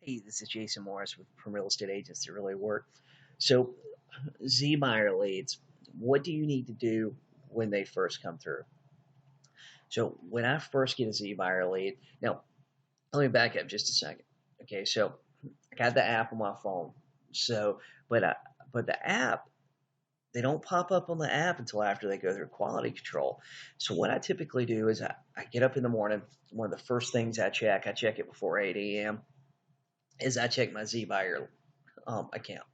Hey, this is Jason Morris with From Real Estate Agents That Really Work. So, Zbuyer leads, what do you need to do when they first come through? So, when I first get a Zbuyer lead, now let me back up just a second. Okay, so I got the app on my phone. So, but I, but the app, they don't pop up on the app until after they go through quality control. So, what I typically do is I get up in the morning. One of the first things I check it before 8 a.m., is I check my Zbuyer account.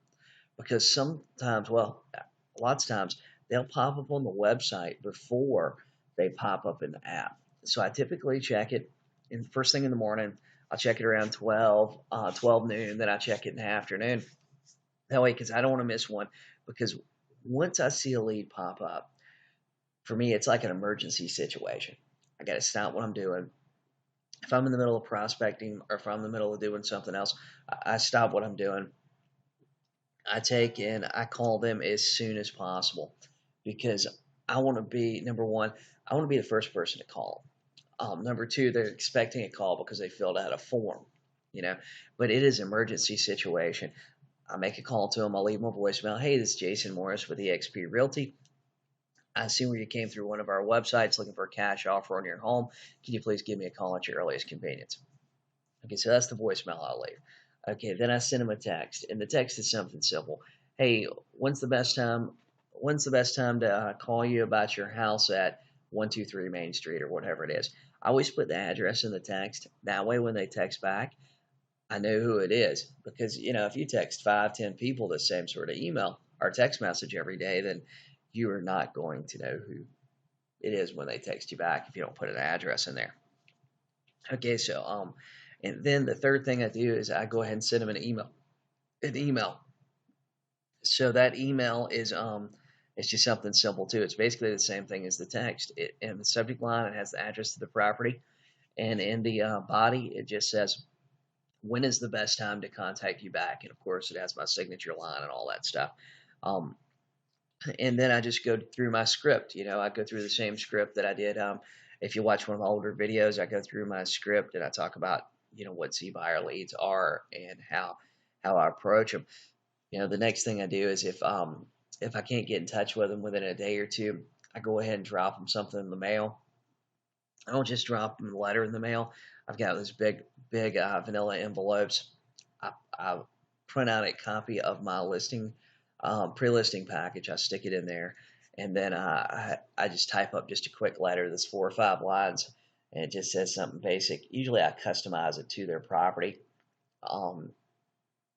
Because sometimes, well, lots of times they'll pop up on the website before they pop up in the app. So I typically check it in first thing in the morning. I'll check it around 12 noon. Then I check it in the afternoon. That way, because I don't want to miss one. Because once I see a lead pop up, for me, it's like an emergency situation. I got to stop what I'm doing. If I'm in the middle of prospecting or if I'm in the middle of doing something else, I stop what I'm doing. I take and I call them as soon as possible because I want to be number one. I want to be the first person to call them. Number two, they're expecting a call because they filled out a form, you know. But it is an emergency situation. I make a call to them. I'll leave them a voicemail. Hey, this is Jason Morris with eXp Realty. I see where you came through one of our websites looking for a cash offer on your home. Can you please give me a call at your earliest convenience? Okay, so that's the voicemail I'll leave. Okay, then I send him a text, and the text is something simple. Hey, when's the best time? When's the best time to call you about your house at 123 Main Street or whatever it is? I always put the address in the text. That way, when they text back, I know who it is. Because if you text 5, 10 people the same sort of email or text message every day, then you are not going to know who it is when they text you back if you don't put an address in there. Okay, so and then the third thing I do is I go ahead and send them an email. An email. So that email is it's just something simple too. It's basically the same thing as the text. In the subject line, it has the address to the property, and in the body, it just says when is the best time to contact you back. And of course, it has my signature line and all that stuff. Um, and then I just go through my script. I go through the same script that I did. If you watch one of my older videos, I go through my script and I talk about what Zbuyer leads are and how I approach them. The next thing I do is if I can't get in touch with them within a day or two, I go ahead and drop them something in the mail. I don't just drop them a letter in the mail. I've got those big vanilla envelopes. I print out a copy of my listing pre-listing package. I stick it in there, and then I just type up just a quick letter that's 4 or 5 lines, and it just says something basic. Usually, I customize it to their property. Um,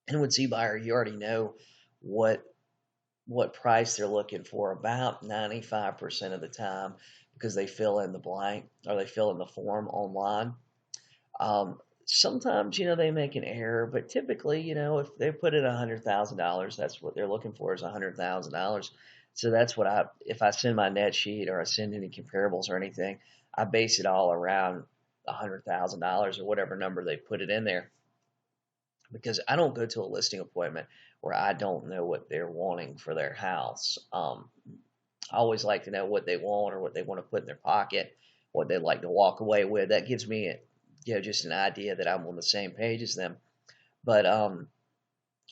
and with Zbuyer, you already know what price they're looking for about 95% of the time because they fill in the blank or they fill in the form online. Sometimes, they make an error, but typically, if they put in $100,000, that's what they're looking for is $100,000. So that's what if I send my net sheet or I send any comparables or anything, I base it all around $100,000 or whatever number they put it in there. Because I don't go to a listing appointment where I don't know what they're wanting for their house. I always like to know what they want or what they want to put in their pocket, what they'd like to walk away with. That gives me just an idea that I'm on the same page as them. But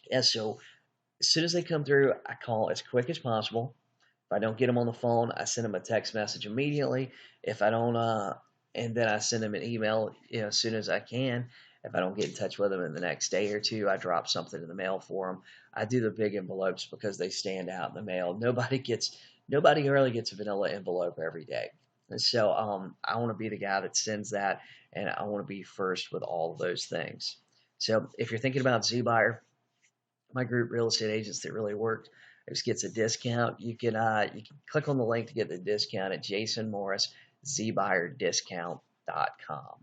yeah, so as soon as they come through, I call as quick as possible. If I don't get them on the phone, I send them a text message immediately. If I don't, and then I send them an email, as soon as I can. If I don't get in touch with them in the next day or two, I drop something in the mail for them. I do the big envelopes because they stand out in the mail. Nobody really gets a vanilla envelope every day. And so I want to be the guy that sends that, and I want to be first with all of those things. So if you're thinking about Zbuyer, my group, Real Estate Agents That Really Work, just gets a discount. You can click on the link to get the discount at jasonmorriszbuyerdiscount.com.